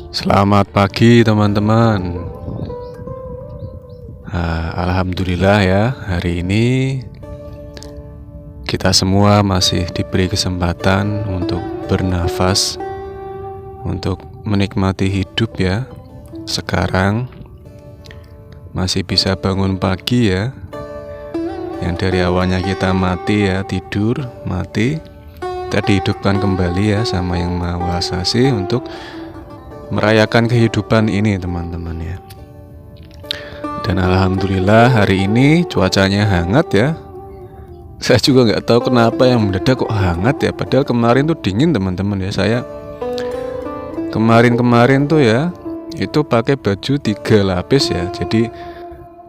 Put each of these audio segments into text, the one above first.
Selamat pagi teman-teman. Alhamdulillah ya, hari ini kita semua masih diberi kesempatan untuk bernafas, untuk menikmati hidup ya. Sekarang masih bisa bangun pagi ya. Yang dari awalnya kita mati ya, tidur, mati, kita dihidupkan kembali ya sama Yang Maha Kuasa untuk merayakan kehidupan ini teman-teman ya. Dan alhamdulillah hari ini cuacanya hangat ya. Saya juga nggak tahu kenapa yang mendadak kok hangat ya. Padahal kemarin tuh dingin teman-teman ya. Saya kemarin tuh ya itu pakai baju 3 lapis ya. Jadi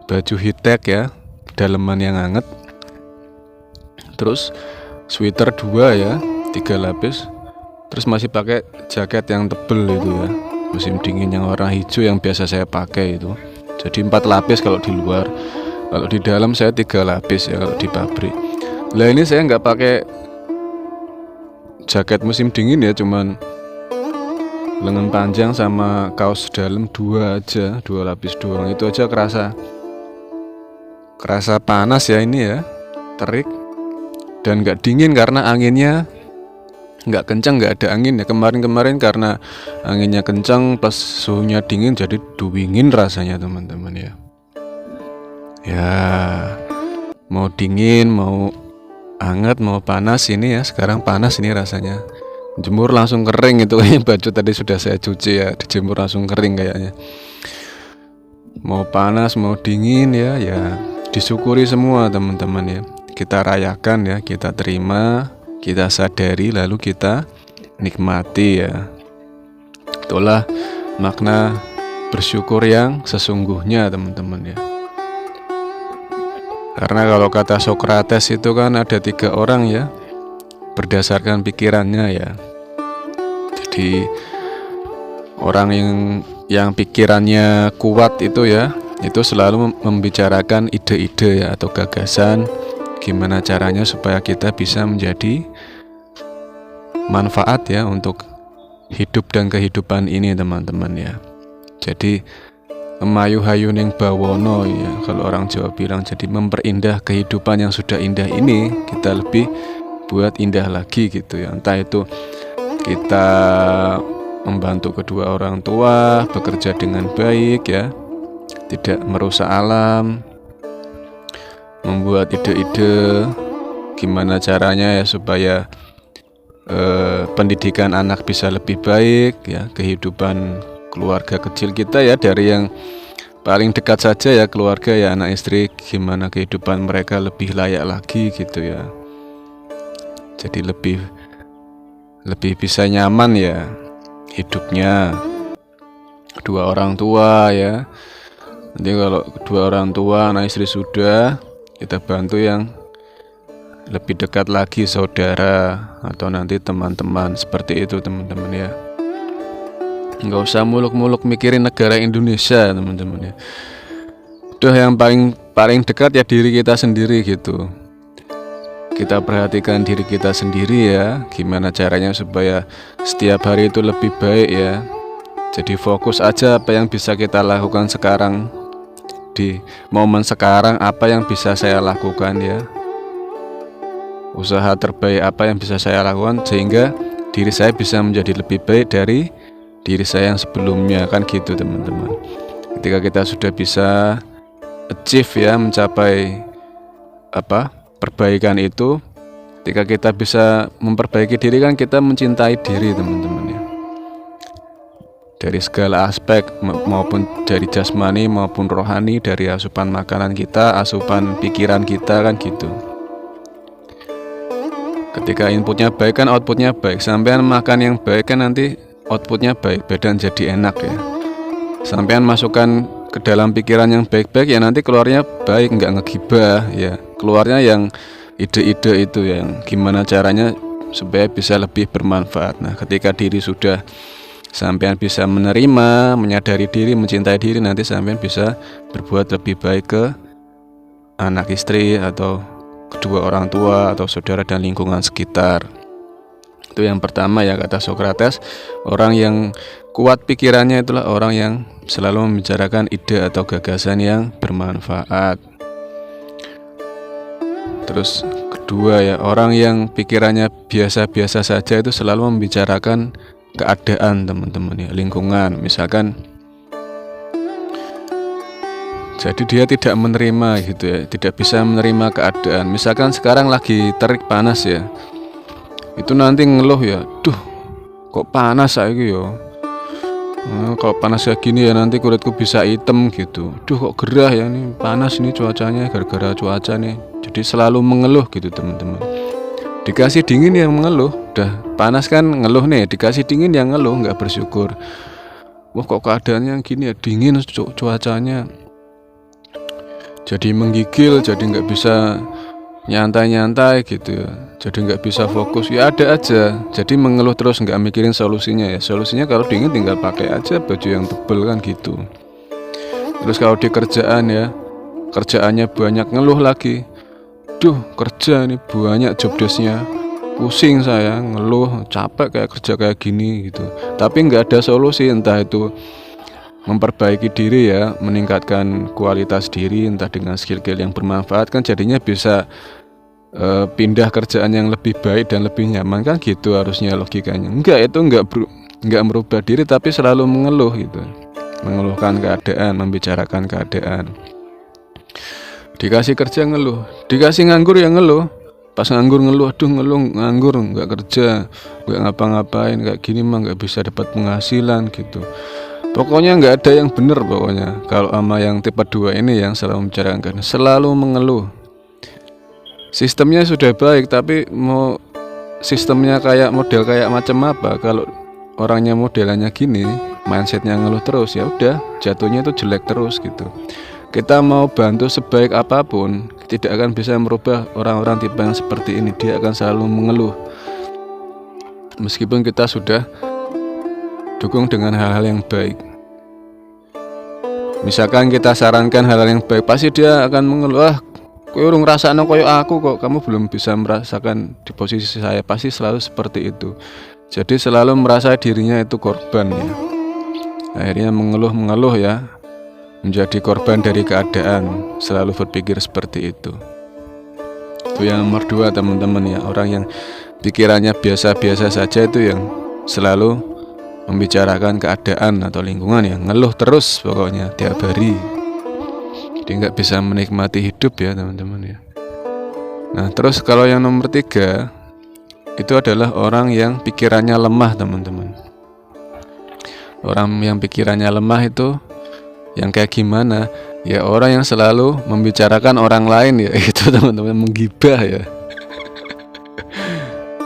baju heattech ya, daleman yang hangat. Terus sweater 2 ya, 3 lapis. Terus masih pakai jaket yang tebel itu ya, musim dingin yang warna hijau yang biasa saya pakai itu. Jadi 4 lapis kalau di luar, kalau di dalam saya 3 lapis ya kalau di pabrik. Lah ini saya nggak pakai jaket musim dingin ya, cuman lengan panjang sama kaos dalam 2 aja, 2 lapis doang. Itu aja kerasa panas ya ini ya, terik dan nggak dingin karena anginnya nggak kencang, nggak ada angin ya. Kemarin karena anginnya kencang, pas suhunya dingin jadi dingin rasanya teman-teman ya. Ya mau dingin, mau hangat, mau panas ini ya. Sekarang panas ini rasanya. Jemur langsung kering itu kayaknya, baju tadi sudah saya cuci ya, dijemur langsung kering kayaknya. Mau panas, mau dingin ya, ya disyukuri semua teman-teman ya. Kita rayakan ya, kita terima, kita sadari, lalu kita nikmati ya. Itulah makna bersyukur yang sesungguhnya teman-teman ya. Karena kalau kata Socrates itu kan ada 3 orang ya, berdasarkan pikirannya ya. Jadi orang yang pikirannya kuat itu ya, itu selalu membicarakan ide-ide ya, atau gagasan gimana caranya supaya kita bisa menjadi manfaat ya untuk hidup dan kehidupan ini teman-teman ya. Jadi emayu hayuning bawono ya, kalau orang Jawa bilang. Jadi memperindah kehidupan yang sudah indah ini, kita lebih buat indah lagi gitu ya. Entah itu kita membantu kedua orang tua, bekerja dengan baik ya, tidak merusak alam, membuat ide-ide gimana caranya ya supaya pendidikan anak bisa lebih baik ya, kehidupan keluarga kecil kita ya, dari yang paling dekat saja ya, keluarga ya, anak istri, gimana kehidupan mereka lebih layak lagi gitu ya. Jadi lebih bisa nyaman ya hidupnya. Kedua orang tua ya, nanti kalau kedua orang tua, anak istri sudah, kita bantu yang lebih dekat lagi, saudara atau nanti teman-teman, seperti itu teman-teman ya. Nggak usah muluk-muluk mikirin negara Indonesia teman-teman ya. Udah yang paling dekat ya diri kita sendiri gitu. Kita perhatikan diri kita sendiri ya, gimana caranya supaya setiap hari itu lebih baik ya. Jadi fokus aja apa yang bisa kita lakukan sekarang, di momen sekarang apa yang bisa saya lakukan ya. Usaha terbaik apa yang bisa saya lakukan sehingga diri saya bisa menjadi lebih baik dari diri saya yang sebelumnya, kan gitu teman-teman. Ketika kita sudah bisa achieve ya, mencapai perbaikan itu, ketika kita bisa memperbaiki diri kan kita mencintai diri teman-teman ya. Dari segala aspek, maupun dari jasmani maupun rohani, dari asupan makanan kita, asupan pikiran kita, kan gitu. Ketika inputnya baik kan outputnya baik. Sampean makan yang baik kan nanti outputnya baik, badan jadi enak ya. Sampean masukkan ke dalam pikiran yang baik-baik ya, nanti keluarnya baik, nggak ngegibah ya. Keluarnya yang ide-ide itu, yang gimana caranya supaya bisa lebih bermanfaat. Nah, ketika diri sudah sampean bisa menerima, menyadari diri, mencintai diri, nanti sampean bisa berbuat lebih baik ke anak istri atau kedua orang tua atau saudara dan lingkungan sekitar. Itu yang pertama ya, kata Socrates, orang yang kuat pikirannya itulah orang yang selalu membicarakan ide atau gagasan yang bermanfaat. Terus kedua ya, orang yang pikirannya biasa-biasa saja itu selalu membicarakan keadaan teman-teman ya, lingkungan misalkan. Jadi dia tidak menerima gitu ya, tidak bisa menerima keadaan. Misalkan sekarang lagi terik panas ya, itu nanti ngeluh ya, duh kok panas saiki ya. Kalau panas kayak gini ya nanti kulitku bisa hitam gitu. Duh kok gerah ya, nih panas nih cuacanya gara-gara cuaca nih. Jadi selalu mengeluh gitu teman-teman. Dikasih dingin yang mengeluh, udah panas kan ngeluh nih, dikasih dingin yang ngeluh, nggak bersyukur. Wah kok keadaannya gini ya, dingin cuacanya. Jadi menggigil, jadi nggak bisa nyantai-nyantai gitu ya. Jadi nggak bisa fokus, ya ada aja. Jadi mengeluh terus, nggak mikirin solusinya ya. Solusinya kalau dingin tinggal pakai aja baju yang tebel kan gitu. Terus kalau di kerjaan ya, kerjaannya banyak, ngeluh lagi. Duh kerja nih banyak job desknya, pusing saya, ngeluh, capek kayak kerja kayak gini gitu. Tapi nggak ada solusi, entah itu memperbaiki diri ya, meningkatkan kualitas diri, entah dengan skill-skill yang bermanfaat kan jadinya bisa pindah kerjaan yang lebih baik dan lebih nyaman kan gitu harusnya logikanya. Enggak, itu enggak merubah diri tapi selalu mengeluh gitu, mengeluhkan keadaan, membicarakan keadaan. Dikasih kerja ngeluh, dikasih nganggur ya ngeluh. Pas nganggur ngeluh, aduh ngeluh nganggur, nggak kerja, nggak ngapa-ngapain, kayak gini mah nggak bisa dapat penghasilan gitu. Pokoknya nggak ada yang benar pokoknya. Kalau sama yang tipe 2 ini yang selalu membicarakan, selalu mengeluh. Sistemnya sudah baik tapi mau sistemnya kayak model kayak macam apa, kalau orangnya modelannya gini, mindsetnya ngeluh terus, ya udah jatuhnya itu jelek terus gitu. Kita mau bantu sebaik apapun tidak akan bisa merubah orang-orang tipe yang seperti ini. Dia akan selalu mengeluh meskipun kita sudah dukung dengan hal-hal yang baik. Misalkan kita sarankan hal-hal yang baik, pasti dia akan mengeluh, kowe urung ngrasakno koyo aku kok, kamu belum bisa merasakan di posisi saya. Pasti selalu seperti itu. Jadi selalu merasa dirinya itu korban ya. Akhirnya mengeluh ya, menjadi korban dari keadaan, selalu berpikir seperti itu. Itu yang nomor 2 teman-teman ya, orang yang pikirannya biasa-biasa saja itu yang selalu membicarakan keadaan atau lingkungan ya, ngeluh terus pokoknya tiap hari. Jadi nggak bisa menikmati hidup ya teman-teman ya. Nah terus kalau yang nomor 3 itu adalah orang yang pikirannya lemah teman-teman. Orang yang pikirannya lemah itu yang kayak gimana? Ya orang yang selalu membicarakan orang lain ya, itu teman-teman, menggibah ya.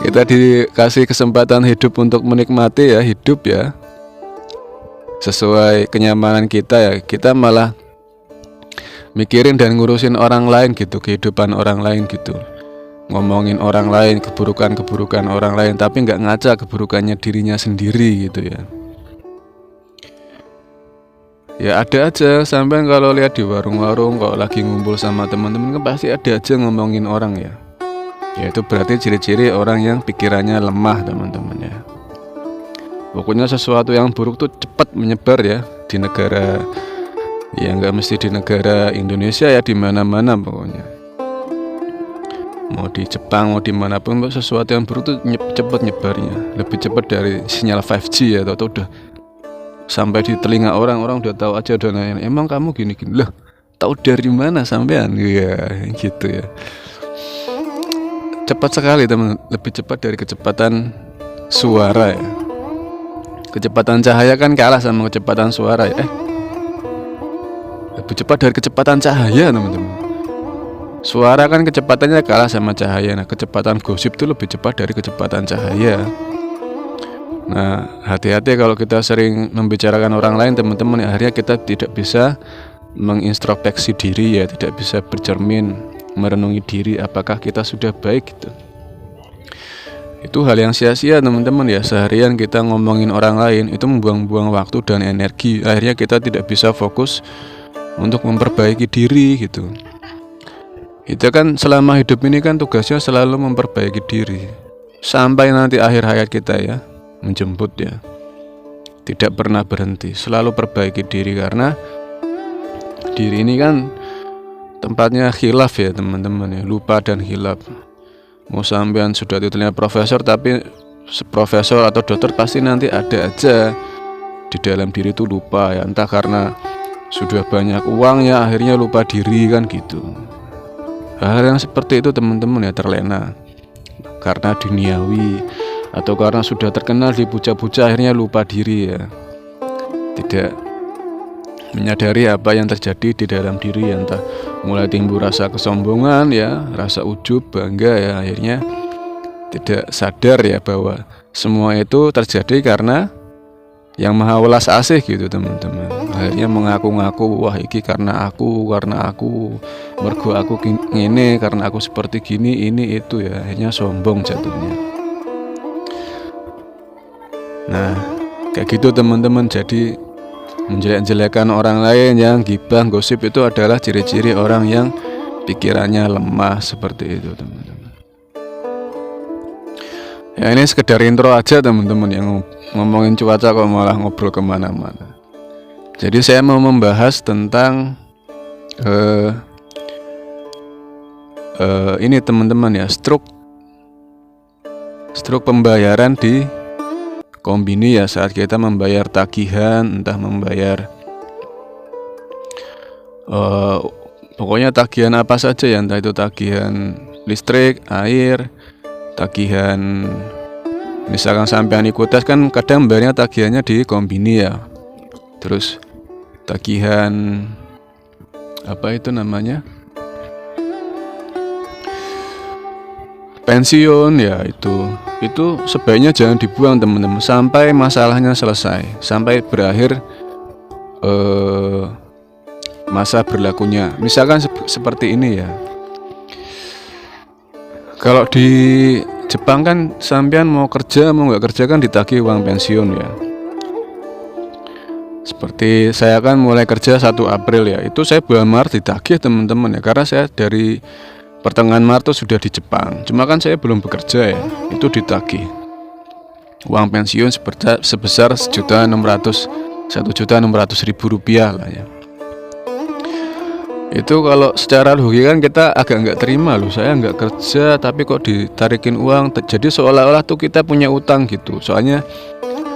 Kita dikasih kesempatan hidup untuk menikmati ya hidup ya, sesuai kenyamanan kita ya, kita malah mikirin dan ngurusin orang lain gitu, kehidupan orang lain gitu, ngomongin orang lain, keburukan orang lain, tapi nggak ngaca keburukannya dirinya sendiri gitu ya. Ya ada aja, sampai kalau lihat di warung-warung kalau lagi ngumpul sama teman-teman kan pasti ada aja ngomongin orang ya. Ya itu berarti ciri-ciri orang yang pikirannya lemah teman-teman ya. Pokoknya sesuatu yang buruk tuh cepat menyebar ya di negara, ya nggak mesti di negara Indonesia ya, di mana-mana pokoknya. Mau di Jepang mau dimanapun, sesuatu yang buruk tuh cepat nyebarnya, lebih cepat dari sinyal 5G ya, atau udah sampai di telinga orang udah tahu aja, udah nanya, emang kamu gini-gini lah, tahu dari mana sampean ya gitu ya. Cepat sekali teman, lebih cepat dari kecepatan suara ya. Kecepatan cahaya kan kalah sama kecepatan suara ya. Lebih cepat dari kecepatan cahaya teman-teman. Suara kan kecepatannya kalah sama cahaya. Nah kecepatan gosip itu lebih cepat dari kecepatan cahaya. Nah hati-hati kalau kita sering membicarakan orang lain teman-teman, akhirnya kita tidak bisa mengintrospeksi diri ya, tidak bisa bercermin, merenungi diri apakah kita sudah baik gitu. Itu hal yang sia-sia teman-teman ya, seharian kita ngomongin orang lain itu membuang-buang waktu dan energi, akhirnya kita tidak bisa fokus untuk memperbaiki diri gitu. Kita kan selama hidup ini kan tugasnya selalu memperbaiki diri, sampai nanti akhir hayat kita ya, menjemput ya. Tidak pernah berhenti, selalu perbaiki diri, karena diri ini kan tempatnya khilaf ya teman-teman ya, lupa dan khilaf. Mau sampean sudah titulnya profesor, tapi profesor atau dokter pasti nanti ada aja di dalam diri itu lupa ya, entah karena sudah banyak uang ya akhirnya lupa diri kan gitu. Hal yang seperti itu teman-teman ya terlena karena duniawi, atau karena sudah terkenal dipuja-puja akhirnya lupa diri ya, tidak menyadari apa yang terjadi di dalam diri ya, entah mulai timbul rasa kesombongan ya, rasa ujub, bangga ya, akhirnya tidak sadar ya bahwa semua itu terjadi karena yang maha welas asih gitu teman-teman. Akhirnya mengaku-ngaku, wah iki karena aku mergo aku gini, karena aku seperti gini, ini itu ya, akhirnya sombong jatuhnya. Nah kayak gitu teman-teman. Jadi menjelek-jelekan orang lain, yang gibah, gosip itu adalah ciri-ciri orang yang pikirannya lemah seperti itu teman-teman. Ya ini sekedar intro aja teman-teman, yang ngomongin cuaca kok malah ngobrol kemana-mana. Jadi saya mau membahas tentang ini teman-teman ya, struk pembayaran di Kombini ya, saat kita membayar tagihan, entah membayar pokoknya tagihan apa saja ya, entah itu tagihan listrik, air, tagihan misalkan sampean ikut tes kan kadang bayarnya tagihannya di Kombini ya. Terus tagihan apa itu namanya, pensiun ya, itu sebaiknya jangan dibuang teman-teman sampai masalahnya selesai, sampai berakhir masa berlakunya. Misalkan seperti ini ya, kalau di Jepang kan sampean mau kerja mau nggak kerja kan ditagih uang pensiun ya. Seperti saya kan mulai kerja 1 April ya, itu saya bulan Maret ditagih teman-teman ya, karena saya dari pertengahan Maret sudah di Jepang. Cuma kan saya belum bekerja ya, itu ditagih uang pensiun sebesar 1.600.000 rupiah lah ya. Itu kalau secara logika kan kita agak nggak terima loh, saya nggak kerja tapi kok ditarikin uang, jadi seolah-olah tuh kita punya utang gitu. Soalnya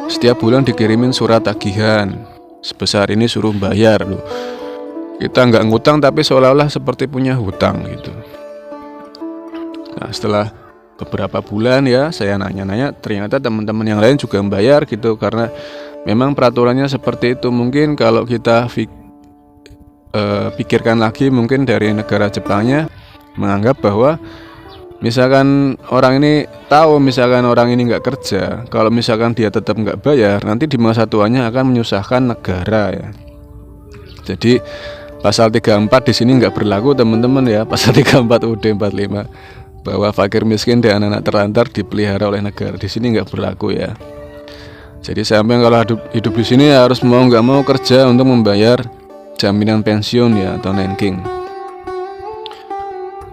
setiap bulan dikirimin surat tagihan sebesar ini suruh bayar loh. Kita nggak ngutang tapi seolah-olah seperti punya hutang gitu. Nah setelah beberapa bulan ya saya nanya-nanya, ternyata teman-teman yang lain juga membayar gitu, karena memang peraturannya seperti itu. Mungkin kalau kita pikirkan lagi, mungkin dari negara Jepangnya menganggap bahwa misalkan orang ini tahu misalkan orang ini nggak kerja, kalau misalkan dia tetap nggak bayar, nanti di masa tuanya akan menyusahkan negara ya. Jadi pasal 34 di sini nggak berlaku teman-teman ya, pasal 34 UUD 45 bahwa fakir miskin dan anak-anak terlantar dipelihara oleh negara, di sini nggak berlaku ya. Jadi sampai kalau hidup di sini harus mau nggak mau kerja untuk membayar jaminan pensiun ya, atau nenking.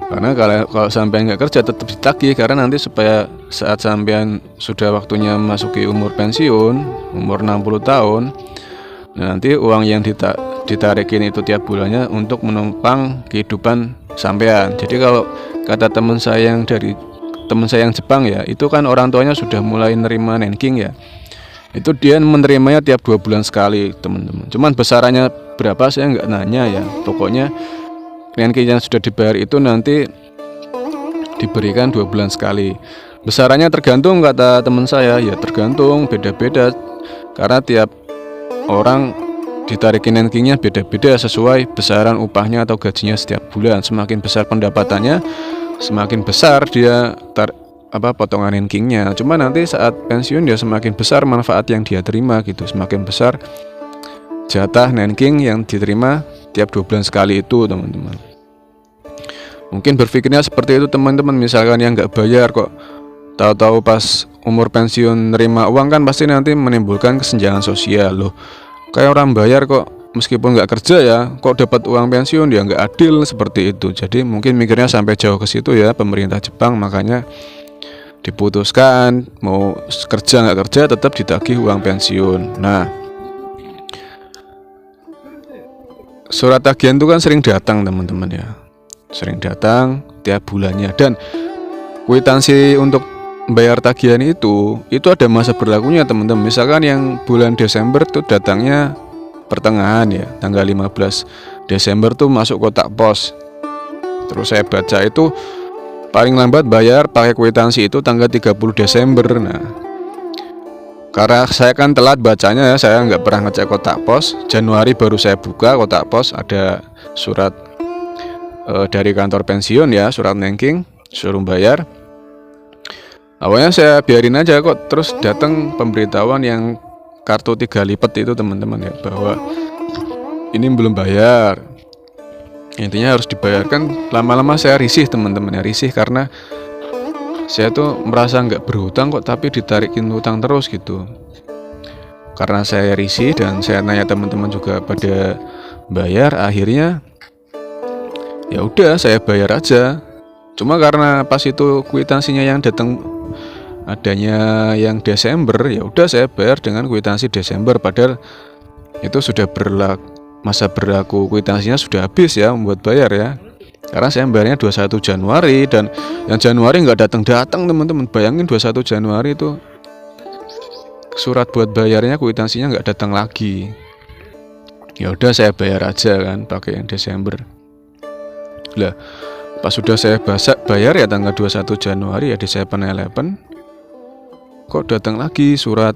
Karena kalau sampai nggak kerja tetap ditagih, karena nanti supaya saat sampean sudah waktunya memasuki umur pensiun, umur 60 tahun, nah nanti uang yang ditarikin itu tiap bulannya untuk menopang kehidupan sampean. Jadi kalau kata teman saya yang Jepang ya, itu kan orang tuanya sudah mulai nerima nenking ya, itu dia menerimanya tiap 2 bulan sekali teman-teman. Cuman besarannya berapa saya nggak nanya ya, pokoknya nenking yang sudah dibayar itu nanti diberikan 2 bulan sekali. Besarannya tergantung kata teman saya ya, tergantung beda-beda, karena tiap orang ditarikin nenkingnya beda-beda sesuai besaran upahnya atau gajinya setiap bulan. Semakin besar pendapatannya, semakin besar dia potongan nenkingnya. Cuma nanti saat pensiun dia semakin besar manfaat yang dia terima gitu, semakin besar jatah nenking yang diterima tiap 2 bulan sekali itu teman-teman. Mungkin berpikirnya seperti itu teman-teman, misalkan yang nggak bayar kok tahu-tahu pas umur pensiun nerima uang, kan pasti nanti menimbulkan kesenjangan sosial loh. Kayak orang bayar kok meskipun nggak kerja ya kok dapat uang pensiun, ya nggak adil seperti itu. Jadi mungkin mikirnya sampai jauh ke situ ya pemerintah Jepang, makanya diputuskan mau kerja nggak kerja tetap ditagih uang pensiun. Nah, surat tagihan itu kan sering datang teman-teman ya, sering datang tiap bulannya, dan kwitansi untuk bayar tagihan itu ada masa berlakunya teman-teman. Misalkan yang bulan Desember tuh datangnya pertengahan ya, tanggal 15 Desember tuh masuk kotak pos. Terus saya baca itu paling lambat bayar pakai kwitansi itu tanggal 30 Desember. Nah, karena saya kan telat bacanya ya, saya nggak pernah ngecek kotak pos. Januari baru saya buka kotak pos, ada surat dari kantor pensiun ya, surat nengking, suruh bayar. Awalnya saya biarin aja kok, terus datang pemberitahuan yang kartu 3 lipat itu teman-teman ya, bahwa ini belum bayar. Intinya harus dibayarkan. Lama-lama saya risih teman-teman ya, risih karena saya tuh merasa nggak berhutang kok, tapi ditarikin hutang terus gitu. Karena saya risih dan saya nanya teman-teman juga pada bayar, akhirnya ya udah saya bayar aja. Cuma karena pas itu kwitansinya yang datang adanya yang Desember, ya udah saya bayar dengan kwitansi Desember, padahal itu sudah masa berlaku kwitansinya sudah habis ya membuat bayar ya. Karena saya bayarnya 21 Januari dan yang Januari nggak datang teman-teman. Bayangin 21 Januari itu surat buat bayarnya, kwitansinya nggak datang lagi. Ya udah saya bayar aja kan pakai yang Desember. Lah, pas sudah saya bayar ya tanggal 21 Januari ya di 7-Eleven, kok datang lagi surat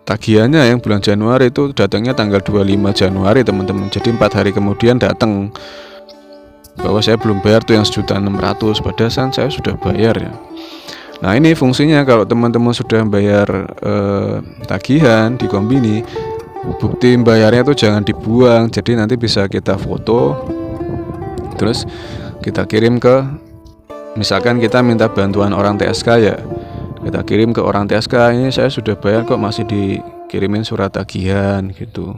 tagihannya yang bulan Januari itu datangnya tanggal 25 Januari teman-teman. Jadi 4 hari kemudian datang bahwa saya belum bayar tuh yang 1.600.000, padahal saya sudah bayar ya. Nah, ini fungsinya kalau teman-teman sudah bayar tagihan di Konbini, bukti bayarnya tuh jangan dibuang. Jadi nanti bisa kita foto, terus kita kirim ke, misalkan kita minta bantuan orang TSK ya, kita kirim ke orang TSK, ini saya sudah bayar kok masih dikirimin surat tagihan gitu.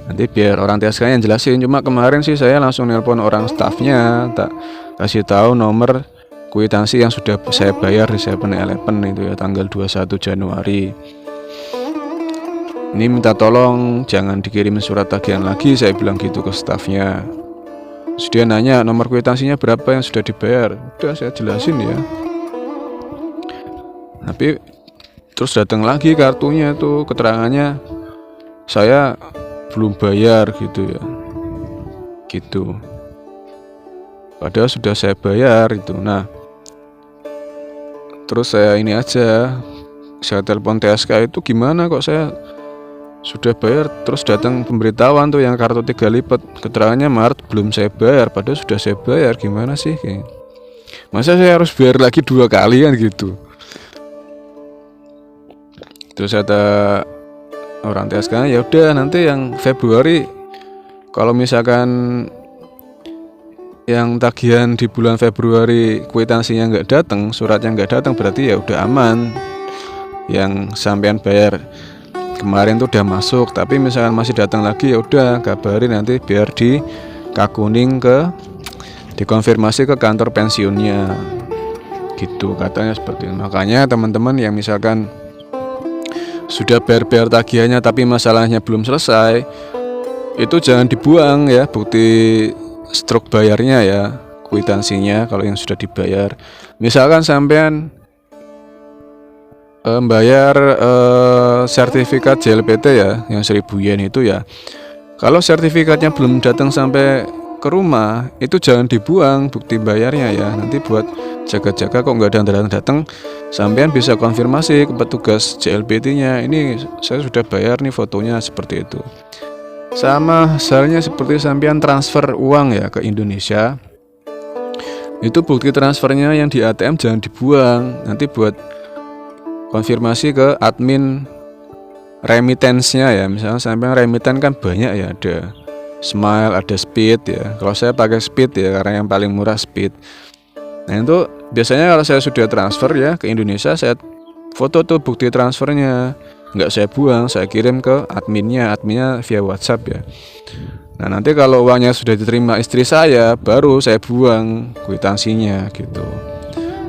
Nanti biar orang TSK yang jelasin. Cuma kemarin sih saya langsung nelpon orang stafnya, tak kasih tahu nomor kwitansi yang sudah saya bayar di 7-Eleven itu ya tanggal 21 Januari. Ini minta tolong jangan dikirimin surat tagihan lagi, saya bilang gitu ke stafnya. Terus dia nanya nomor kwitansinya berapa yang sudah dibayar. Udah saya jelasin ya. Tapi terus datang lagi kartunya tuh, keterangannya saya belum bayar gitu ya. Gitu. Padahal sudah saya bayar itu. Nah, terus saya ini aja, saya telepon TSK itu, gimana kok saya sudah bayar, terus datang pemberitahuan tuh yang kartu 3 lipat, keterangannya Maret belum saya bayar, padahal sudah saya bayar. Gimana sih kayak, masa saya harus bayar lagi 2 kali kan gitu. Terus ada orang TSK, ya udah nanti yang Februari, kalau misalkan yang tagihan di bulan Februari kwitansinya nggak datang, suratnya nggak datang, berarti ya udah aman. Yang sampean bayar kemarin tuh udah masuk, tapi misalkan masih datang lagi, ya udah kabarin nanti biar di Kakuning dikonfirmasi ke kantor pensiunnya gitu, katanya seperti itu. Makanya teman-teman yang misalkan sudah bayar tagihannya tapi masalahnya belum selesai, itu jangan dibuang ya bukti struk bayarnya ya, kwitansinya kalau yang sudah dibayar. Misalkan sampean bayar sertifikat JLPT ya yang 1.000 yen itu ya, kalau sertifikatnya belum datang sampai ke rumah, itu jangan dibuang bukti bayarnya ya. Nanti buat jaga-jaga kok nggak datang, sampean bisa konfirmasi ke petugas JLPT-nya, ini saya sudah bayar nih, fotonya seperti itu. Sama halnya seperti sampean transfer uang ya ke Indonesia, itu bukti transfernya yang di ATM jangan dibuang, nanti buat konfirmasi ke admin remittance-nya ya. Misalnya sampai remitten kan banyak ya, ada Smile, ada Speed ya. Kalau saya pakai Speed ya karena yang paling murah Speed. Nah itu biasanya kalau saya sudah transfer ya ke Indonesia, saya foto tuh bukti transfernya, nggak saya buang, saya kirim ke adminnya via WhatsApp ya. Nah nanti kalau uangnya sudah diterima istri saya, baru saya buang kwitansinya gitu.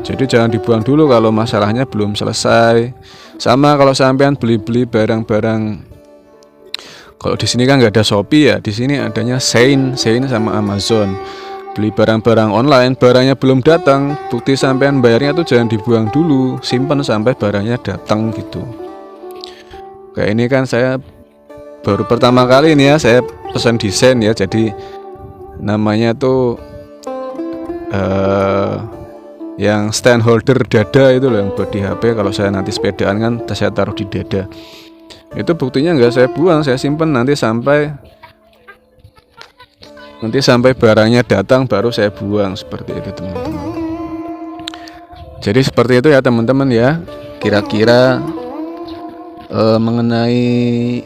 Jadi jangan dibuang dulu kalau masalahnya belum selesai. Sama kalau sampean beli-beli barang-barang, kalau di sini kan nggak ada Shopee ya, di sini adanya Shein sama Amazon. Beli barang-barang online, barangnya belum datang, bukti sampean bayarnya tuh jangan dibuang dulu, simpan sampai barangnya datang gitu. Kayak ini kan saya baru pertama kali ini ya, saya pesan desain ya, jadi namanya tuh yang stand holder dada itu loh, yang buat di HP. Kalau saya nanti sepedaan kan saya taruh di dada. Itu buktinya nggak saya buang, saya simpen nanti sampai barangnya datang baru saya buang, seperti itu teman-teman. Jadi seperti itu ya teman-teman ya, kira-kira mengenai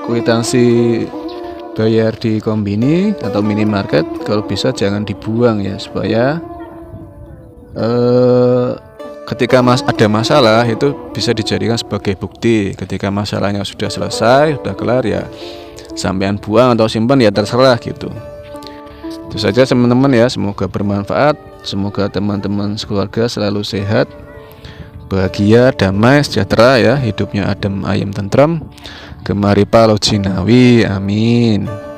kwitansi bayar di kombini atau minimarket, kalau bisa jangan dibuang ya, supaya ketika ada masalah itu bisa dijadikan sebagai bukti. Ketika masalahnya sudah selesai, sudah kelar ya, sampean buang atau simpan ya terserah gitu. Itu saja teman-teman ya, semoga bermanfaat. Semoga teman-teman sekeluarga selalu sehat, bahagia, damai, sejahtera ya, hidupnya adem ayem tentram, gemari palau jinawi, amin.